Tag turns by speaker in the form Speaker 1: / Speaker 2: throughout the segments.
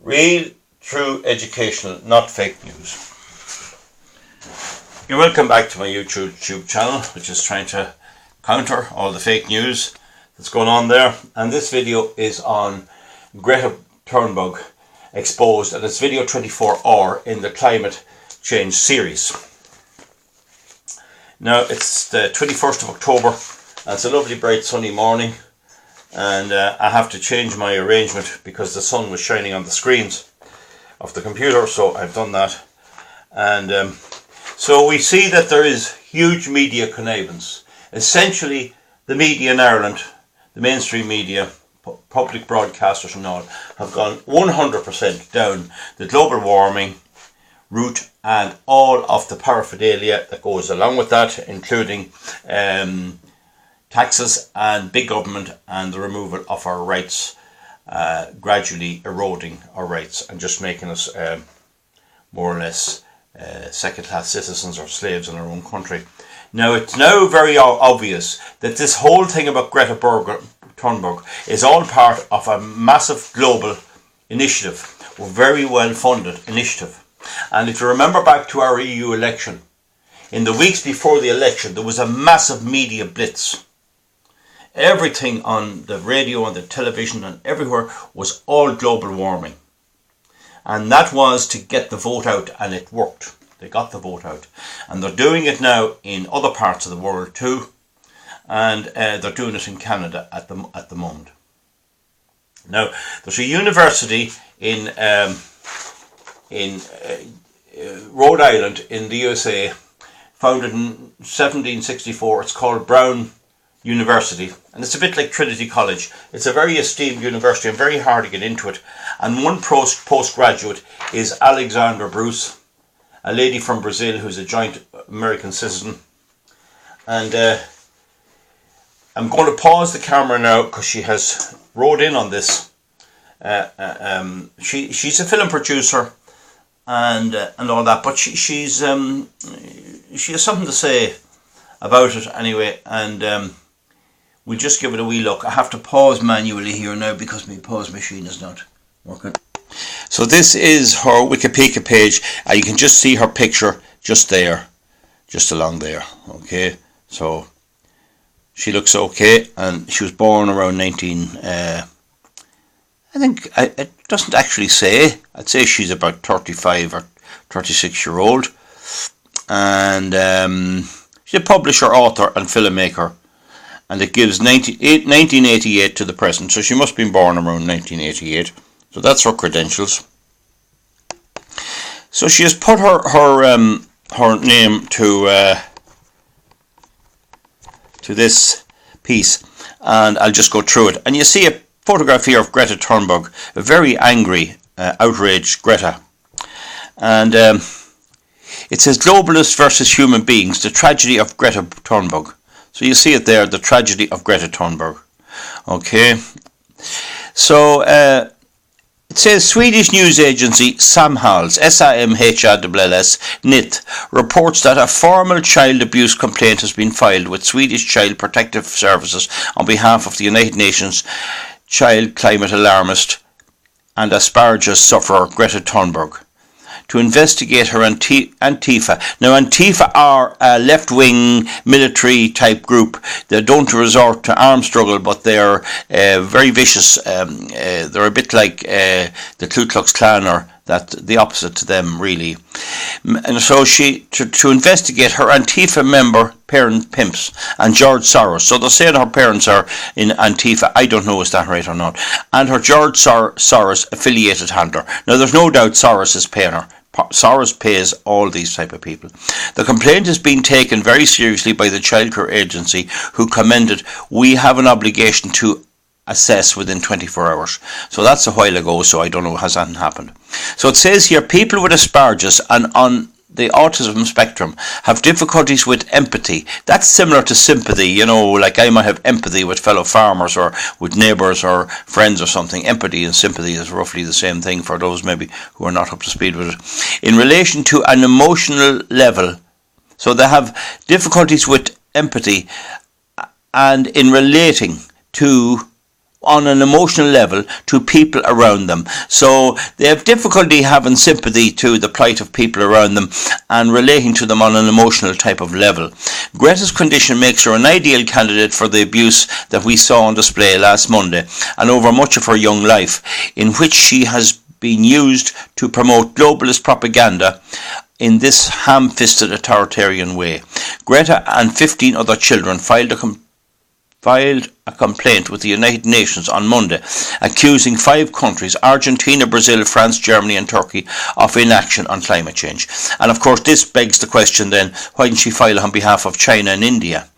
Speaker 1: Real, true, educational, not fake news. You're welcome back to my YouTube channel, which is trying to counter all the fake news that's going on there. And this video is on Greta Thunberg exposed, and it's video 24R in the climate change series. Now it's the 21st of October, and it's a lovely bright sunny morning, and I have to change my arrangement because the sun was shining on the screens of the computer, so I've done that. And so we see that there is huge media connivance. Essentially, the media in Ireland, the mainstream media, public broadcasters and all, have gone 100% down the global warming route and all of the paraphernalia that goes along with that, including taxes and big government and the removal of our rights, gradually eroding our rights and just making us more or less second-class citizens or slaves in our own country. Now, it's now very obvious that this whole thing about Greta Thunberg is all part of a massive global initiative, a very well-funded initiative. And if you remember back to our EU election, in the weeks before the election, there was a massive media blitz. Everything on the radio, on the television and everywhere was all global warming. And that was to get the vote out, and it worked. They got the vote out. And they're doing it now in other parts of the world too. And they're doing it in Canada at the moment. Now, there's a university in Rhode Island in the USA, founded in 1764. It's called Brown University, and it's a bit like Trinity College. It's a very esteemed university and very hard to get into it. And one postgraduate is Alexander Bruce, a lady from Brazil who's a joint American citizen. And I'm going to pause the camera now because she has wrote in on this. She's a film producer and all that, but she has something to say about it anyway, and we'll just give it a wee look. I have to pause manually here now because my pause machine is not working. So this is her Wikipedia page, and you can just see her picture just there, just along there. Okay, so she looks okay, and she was born around 19. I think it doesn't actually say. I'd say she's about 35 or 36-year-old, and she's a publisher, author, and filmmaker. And it gives 1988 to the present, so she must have been born around 1988. So that's her credentials. So she has put her name to this piece, and I'll just go through it. And you see a photograph here of Greta Thunberg, a very angry, outraged Greta, and it says "Globalists versus human beings: the tragedy of Greta Thunberg." So you see it there, the tragedy of Greta Thunberg. Okay. So it says Swedish news agency Samhalls, SAMHALLS, NIT, reports that a formal child abuse complaint has been filed with Swedish Child Protective Services on behalf of the United Nations child climate alarmist and asparagus sufferer Greta Thunberg, to investigate her Antifa. Now, Antifa are a left-wing military type group. They don't resort to armed struggle, but they're very vicious. They're a bit like the Ku Klux Klan, or that the opposite to them, really. And so she to investigate her Antifa member parent pimps and George Soros. So they're saying her parents are in Antifa. I don't know, is that right or not? And her George Soros affiliated handler. Now, there's no doubt Soros is paying her. Soros pays all these type of people. The complaint is being taken very seriously by the childcare agency, who commented, "We have an obligation to assess within 24 hours. So that's a while ago, so I don't know, has that happened? So it says here, people with asparagus and on the autism spectrum have difficulties with empathy. That's similar to sympathy, you know, like I might have empathy with fellow farmers or with neighbours or friends or something. Empathy and sympathy is roughly the same thing for those maybe who are not up to speed with it. In relation to an emotional level, so they have difficulties with empathy and in relating to on an emotional level to people around them. So they have difficulty having sympathy to the plight of people around them and relating to them on an emotional type of level. Greta's condition makes her an ideal candidate for the abuse that we saw on display last Monday and over much of her young life, in which she has been used to promote globalist propaganda in this ham-fisted authoritarian way. Greta and 15 other children filed a complaint with the United Nations on Monday, accusing 5 countries, Argentina, Brazil, France, Germany and Turkey, of inaction on climate change. And of course this begs the question then, why didn't she file on behalf of China and India?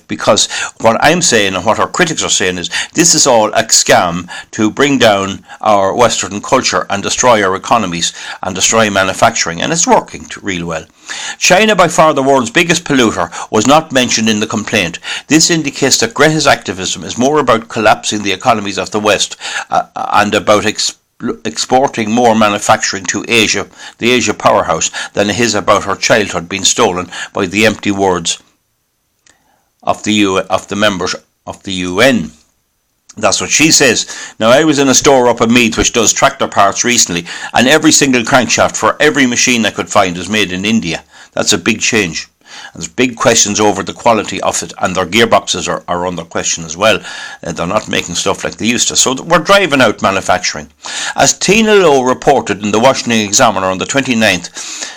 Speaker 1: Because what I'm saying and what our critics are saying is this is all a scam to bring down our Western culture and destroy our economies and destroy manufacturing, and it's working real well. China, by far the world's biggest polluter, was not mentioned in the complaint. This indicates that Greta's activism is more about collapsing the economies of the West and about exporting more manufacturing to Asia, the Asia powerhouse, than it is about her childhood being stolen by the empty words of the members of the UN. That's what she says. Now, I was in a store up in Meath which does tractor parts recently, and every single crankshaft for every machine I could find is made in India. That's a big change. And there's big questions over the quality of it, and their gearboxes are under question as well. They're not making stuff like they used to. So we're driving out manufacturing. As Tina Lowe reported in the Washington Examiner on the 29th,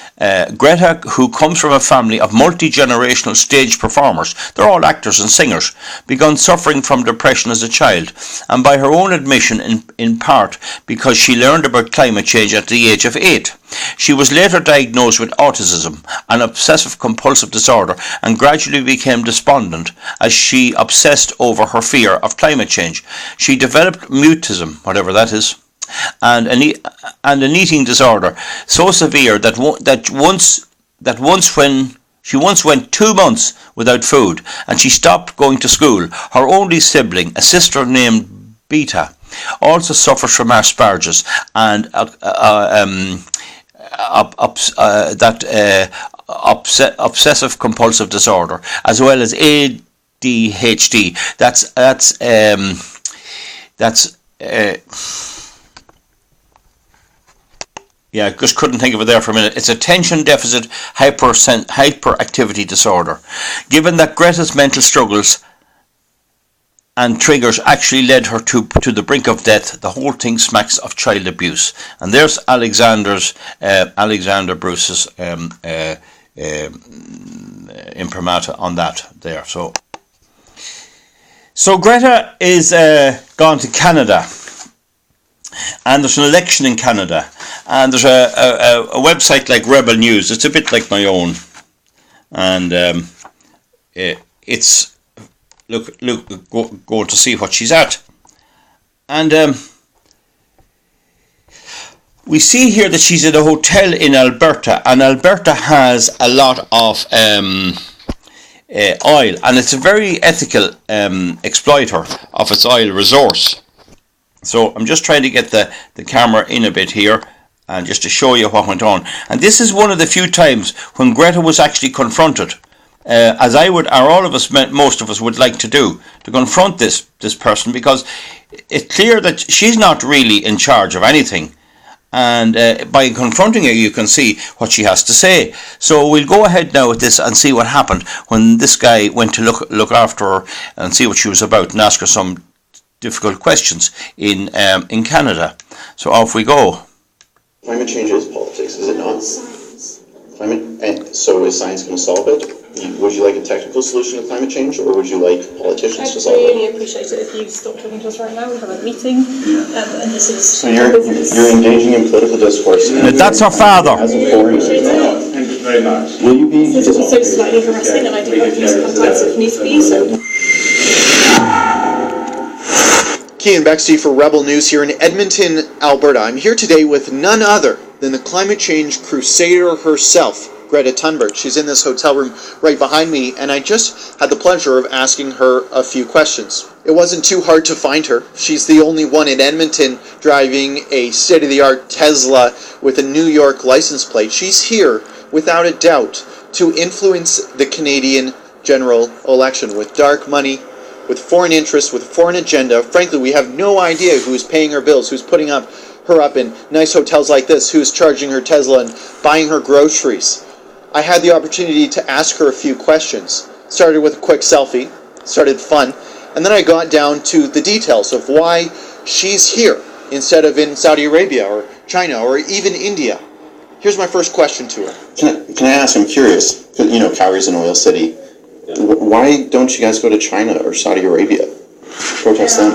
Speaker 1: Greta, who comes from a family of multi-generational stage performers, they're all actors and singers, began suffering from depression as a child, and by her own admission in part because she learned about climate change at the age of 8. She was later diagnosed with autism, an obsessive-compulsive disorder, and gradually became despondent as she obsessed over her fear of climate change. She developed mutism, whatever that is, and an eating disorder so severe that she once went 2 months without food, and she stopped going to school. Her only sibling, a sister named Greta, also suffers from Asperger's and obsessive compulsive disorder, as well as ADHD. I just couldn't think of it there for a minute. It's attention deficit hyperactivity disorder. Given that Greta's mental struggles and triggers actually led her to the brink of death, the whole thing smacks of child abuse. And there's Alexander Bruce's imprimatur on that there. So Greta is gone to Canada. And there's an election in Canada, and there's a website like Rebel News. It's a bit like my own, and it's going to see what she's at, and we see here that she's at a hotel in Alberta, and Alberta has a lot of oil, and it's a very ethical exploiter of its oil resource. So I'm just trying to get the camera in a bit here, and just to show you what went on. And this is one of the few times when Greta was actually confronted, as I would, or all of us, most of us would like to do, to confront this person, because it's clear that she's not really in charge of anything. And by confronting her, you can see what she has to say. So we'll go ahead now with this and see what happened when this guy went to look after her and see what she was about and ask her some difficult questions in Canada. So off we go.
Speaker 2: Climate change is politics, is it not? So is science going to solve it? Would you like a technical solution to climate change, or would you like politicians to solve it?
Speaker 3: I'd really appreciate it if you stop talking to us right now. We have a meeting, and this is.
Speaker 2: So you're engaging in political discourse.
Speaker 1: That's our father.
Speaker 2: As a foreigner.
Speaker 4: Thank you very much.
Speaker 2: Will you be?
Speaker 3: This is also slightly harassing, and I do have use contacts if needs be. So.
Speaker 5: Cian Bexley for Rebel News here in Edmonton, Alberta. I'm here today with none other than the climate change crusader herself, Gretta Thunberg. She's in this hotel room right behind me, and I just had the pleasure of asking her a few questions. It wasn't too hard to find her. She's the only one in Edmonton driving a state-of-the-art Tesla with a New York license plate. She's here, without a doubt, to influence the Canadian general election with dark money with foreign interests, with a foreign agenda. Frankly, we have no idea who's paying her bills, who's putting her up in nice hotels like this, who's charging her Tesla and buying her groceries. I had the opportunity to ask her a few questions. Started with a quick selfie, started fun, and then I got down to the details of why she's here instead of in Saudi Arabia or China or even India. Here's my first question to her.
Speaker 2: Can I ask, I'm curious, because, you know, Calgary's an oil city. Why don't you guys go to China or Saudi Arabia? Protest them?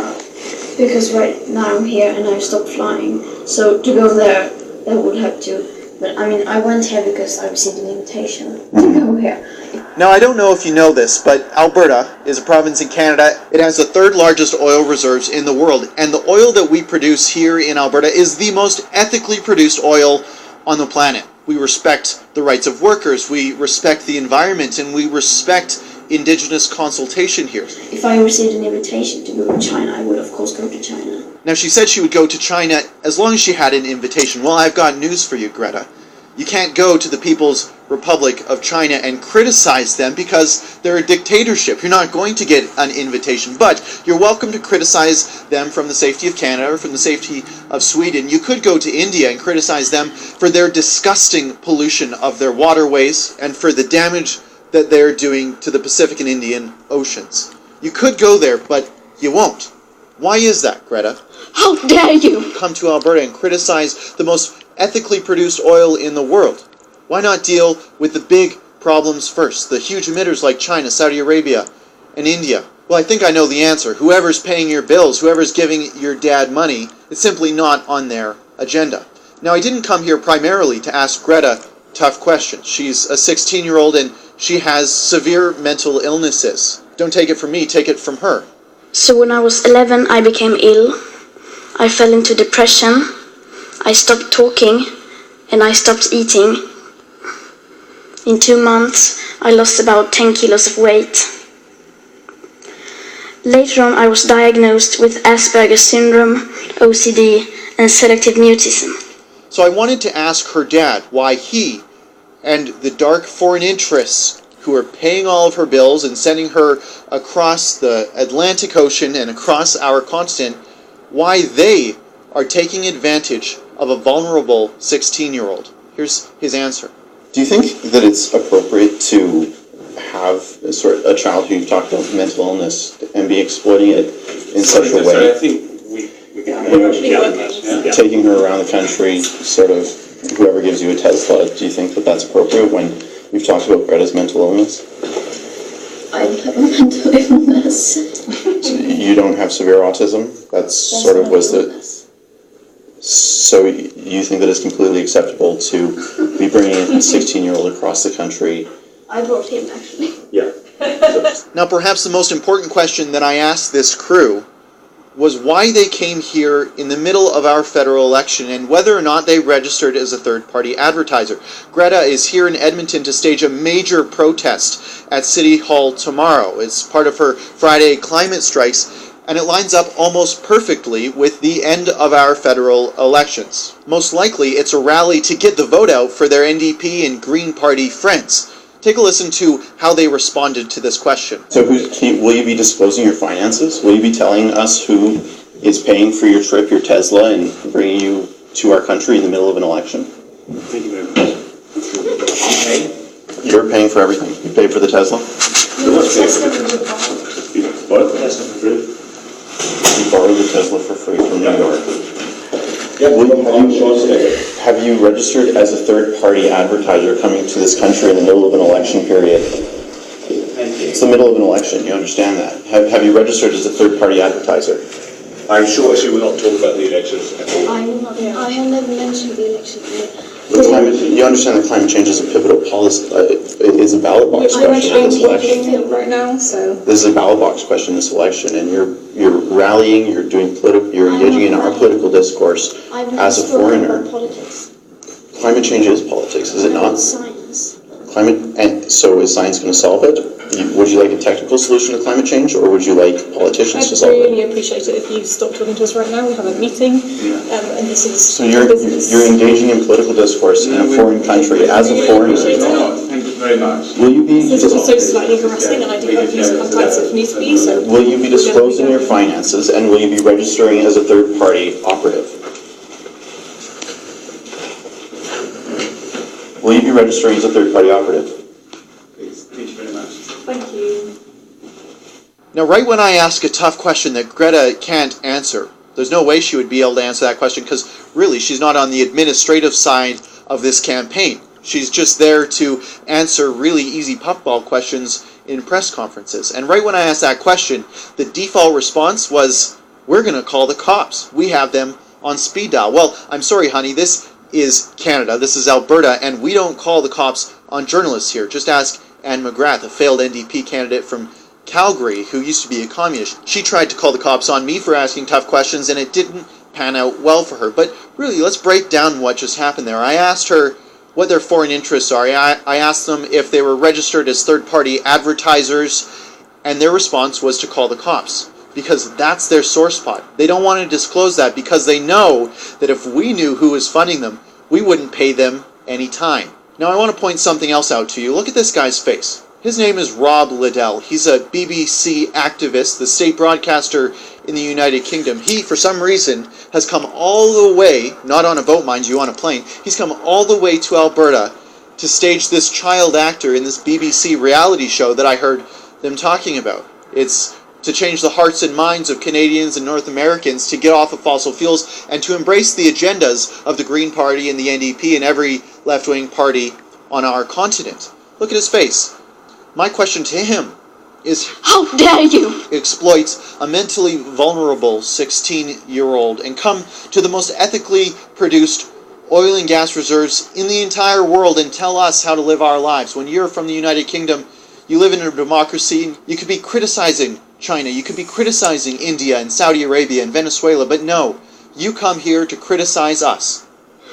Speaker 6: Because right now I'm here and I've stopped flying. So to go there, I would have to. But I mean, I went here because I received an invitation to go here.
Speaker 5: Now, I don't know if you know this, but Alberta is a province in Canada. It has the third largest oil reserves in the world. And the oil that we produce here in Alberta is the most ethically produced oil on the planet. We respect the rights of workers, we respect the environment, and we respect Indigenous consultation here.
Speaker 6: If I received an invitation to go to China, I would of course go to China.
Speaker 5: Now, she said she would go to China as long as she had an invitation. Well, I've got news for you, Greta. You can't go to the People's Republic of China and criticize them because they're a dictatorship. You're not going to get an invitation, but you're welcome to criticize them from the safety of Canada or from the safety of Sweden. You could go to India and criticize them for their disgusting pollution of their waterways and for the damage that they're doing to the Pacific and Indian Oceans. You could go there, but you won't. Why is that, Greta?
Speaker 6: How dare you!
Speaker 5: Come to Alberta and criticize the most ethically produced oil in the world. Why not deal with the big problems first, the huge emitters like China, Saudi Arabia, and India? Well, I think I know the answer. Whoever's paying your bills, whoever's giving your dad money, it's simply not on their agenda. Now, I didn't come here primarily to ask Greta tough questions. She's a 16-year-old and she has severe mental illnesses. Don't take it from me, take it from her.
Speaker 6: So when I was 11, I became ill. I fell into depression. I stopped talking and I stopped eating. In 2 months, I lost about 10 kilos of weight. Later on, I was diagnosed with Asperger's syndrome, OCD, and selective mutism.
Speaker 5: So I wanted to ask her dad why he and the dark foreign interests who are paying all of her bills and sending her across the Atlantic Ocean and across our continent, why they are taking advantage of a vulnerable 16-year-old. Here's his answer.
Speaker 2: Do you think that it's appropriate to have a child who you've talked about mental illness and be exploiting it in such a way?
Speaker 4: I think we can
Speaker 2: Taking her around the country, sort of, whoever gives you a Tesla, do you think that that's appropriate when we've talked about Greta's mental illness?
Speaker 6: I don't have a mental illness.
Speaker 2: So you don't have severe autism? That's sort of was the... So you think that it's completely acceptable to be bringing a 16-year-old across the country?
Speaker 6: I brought him, actually.
Speaker 2: Yeah.
Speaker 5: Now, perhaps the most important question that I asked this crew was why they came here in the middle of our federal election and whether or not they registered as a third-party advertiser. Greta is here in Edmonton to stage a major protest at City Hall tomorrow. It's part of her Friday climate strikes, and it lines up almost perfectly with the end of our federal elections. Most likely, it's a rally to get the vote out for their NDP and Green Party friends. Take a listen to how they responded to this question.
Speaker 2: So will you be disclosing your finances? Will you be telling us who is paying for your trip, your Tesla, and bringing you to our country in the middle of an election?
Speaker 4: Thank you very much.
Speaker 2: You're paying for everything. You pay for the Tesla?
Speaker 4: You bought the Tesla for free?
Speaker 2: You borrowed the Tesla for free from New York. Have you registered as a third-party advertiser coming to this country in the middle of an election period? It's the middle of an election, you understand that. Have you registered as a third-party advertiser?
Speaker 4: I'm sure she will not talk about the elections at all.
Speaker 6: I have never mentioned the election.
Speaker 2: You understand that climate change is a pivotal policy, is a ballot box question in this election.
Speaker 3: Right now, so
Speaker 2: This is a ballot box question in this election, and you're rallying, you're engaging in our political discourse as a foreigner. Climate change is politics, is it not?
Speaker 6: Science.
Speaker 2: And so is science going to solve it? Would you like a technical solution to climate change, or would you like politicians to
Speaker 3: I'd
Speaker 2: solve it?
Speaker 3: really appreciate it if you stopped talking to us right now. We have a meeting, and this is
Speaker 2: So you're
Speaker 3: business.
Speaker 2: engaging in political discourse in a foreign country as a foreigner.
Speaker 4: Thank you very much.
Speaker 2: Will you be
Speaker 3: This is also slightly harassing, and I do have use contacts if needs to be, so...
Speaker 2: will you be disclosing your finances, and will you be registering as a third-party operative? Will you be registering as a third-party operative?
Speaker 4: Please, thank you very much.
Speaker 3: Thank you.
Speaker 5: Now, right when I ask a tough question that Greta can't answer, there's no way she would be able to answer that question because really she's not on the administrative side of this campaign. She's just there to answer really easy puffball questions in press conferences. And right when I asked that question, the default response was, we're going to call the cops. We have them on speed dial. Well, I'm sorry, honey, this is Canada, this is Alberta, and we don't call the cops on journalists here. Just ask Anne McGrath, a failed NDP candidate from Calgary, who used to be a communist. She tried to call the cops on me for asking tough questions, and it didn't pan out well for her. But really, let's break down what just happened there. I asked her what their foreign interests are. I asked them if they were registered as third-party advertisers, and their response was to call the cops, because that's their sore spot. They don't want to disclose that because they know that if we knew who was funding them, we wouldn't pay them any time. Now, I want to point something else out to you. Look at this guy's face. His name is Rob Liddell. He's a BBC activist, the state broadcaster in the United Kingdom. He, for some reason, has come all the way, not on a boat, mind you, on a plane, he's come all the way to Alberta to stage this child actor in this BBC reality show that I heard them talking about. It's to change the hearts and minds of Canadians and North Americans to get off of fossil fuels and to embrace the agendas of the Green Party and the NDP and every left-wing party on our continent. Look at his face. My question to him is,
Speaker 6: How dare you?
Speaker 5: exploit a mentally vulnerable 16-year-old and come to the most ethically produced oil and gas reserves in the entire world and tell us how to live our lives. When you're from the United Kingdom, you live in a democracy, you could be criticizing China, you could be criticizing India and Saudi Arabia and Venezuela, but no, you come here to criticize us.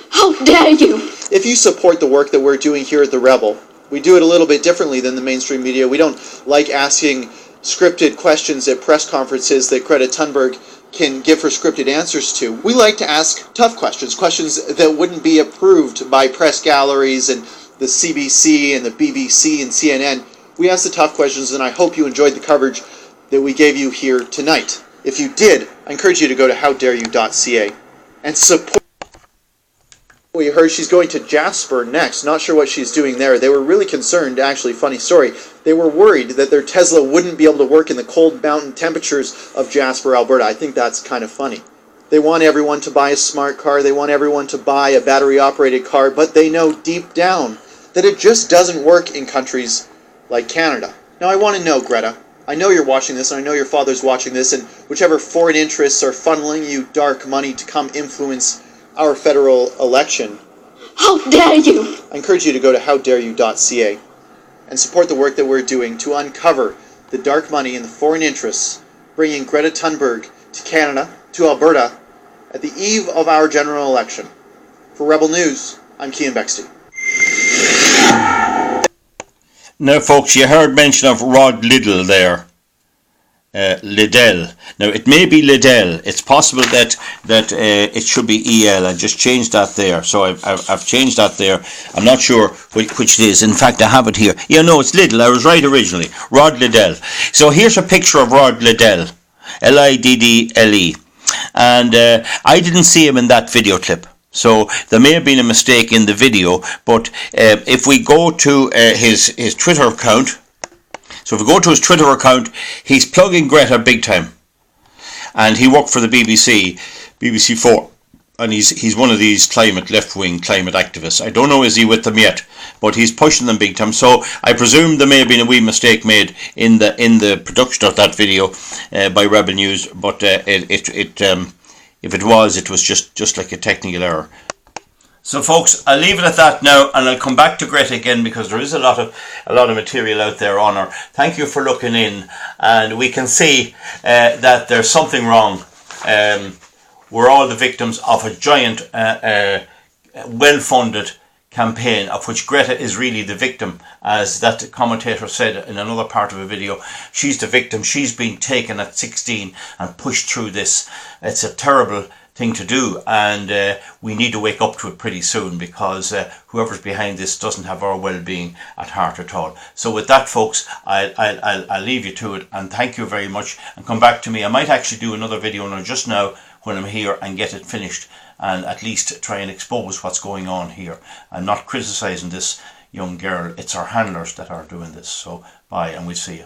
Speaker 6: How dare you?
Speaker 5: If you support the work that we're doing here at The Rebel, we do it a little bit differently than the mainstream media. We don't like asking scripted questions at press conferences that Gretta Thunberg can give her scripted answers to. We like to ask tough questions, questions that wouldn't be approved by press galleries and the CBC and the BBC and CNN. We ask the tough questions, and I hope you enjoyed the coverage that we gave you here tonight. If you did, I encourage you to go to howdareyou.ca and support. We heard she's going to Jasper next. Not sure what she's doing there. They were really concerned, actually, funny story. They were worried that their Tesla wouldn't be able to work in the cold mountain temperatures of Jasper, Alberta. I think that's kind of funny. They want everyone to buy a smart car. They want everyone to buy a battery-operated car, but they know deep down that it just doesn't work in countries like Canada. Now, I want to know, Greta, I know you're watching this, and I know your father's watching this, and whichever foreign interests are funneling you dark money to come influence our federal election,
Speaker 6: How dare you?
Speaker 5: I encourage you to go to howdareyou.ca and support the work that we're doing to uncover the dark money and the foreign interests, bringing Greta Thunberg to Canada, to Alberta, at the eve of our general election. For Rebel News, I'm Cian Bexty.
Speaker 1: Now, folks, you heard mention of Rod Liddell there. Liddell. Now, it may be Liddell. It's possible that it should be EL. I just changed that there. So I've changed that there. I'm not sure which it is. In fact, I have it here. Yeah, no, it's Liddell. I was right originally. Rod Liddell. So here's a picture of Rod Liddell. Liddle. And I didn't see him in that video clip. So there may have been a mistake in the video. But if we go to his Twitter account, so if we go to his Twitter account, he's plugging Greta big time. And he worked for the BBC4. And he's one of these left-wing climate activists. I don't know is he with them yet, but he's pushing them big time. So I presume there may have been a wee mistake made in the production of that video by Rebel News. But if it was just like a technical error. So, folks, I'll leave it at that now, and I'll come back to Greta again because there is a lot of material out there on her. Thank you for looking in, and we can see that there's something wrong. We're all the victims of a giant, well-funded campaign of which Greta is really the victim, as that commentator said in another part of a video. She's the victim. She's been taken at 16 and pushed through this. It's a terrible thing to do, and we need to wake up to it pretty soon, because whoever's behind this doesn't have our well-being at heart at all. So with that, folks, I'll leave you to it, and thank you very much, and come back to me. I might actually do another video now just now when I'm here and get it finished, and at least try and expose what's going on here. I'm not criticizing this young girl, it's our handlers that are doing this. So bye, and we'll see you.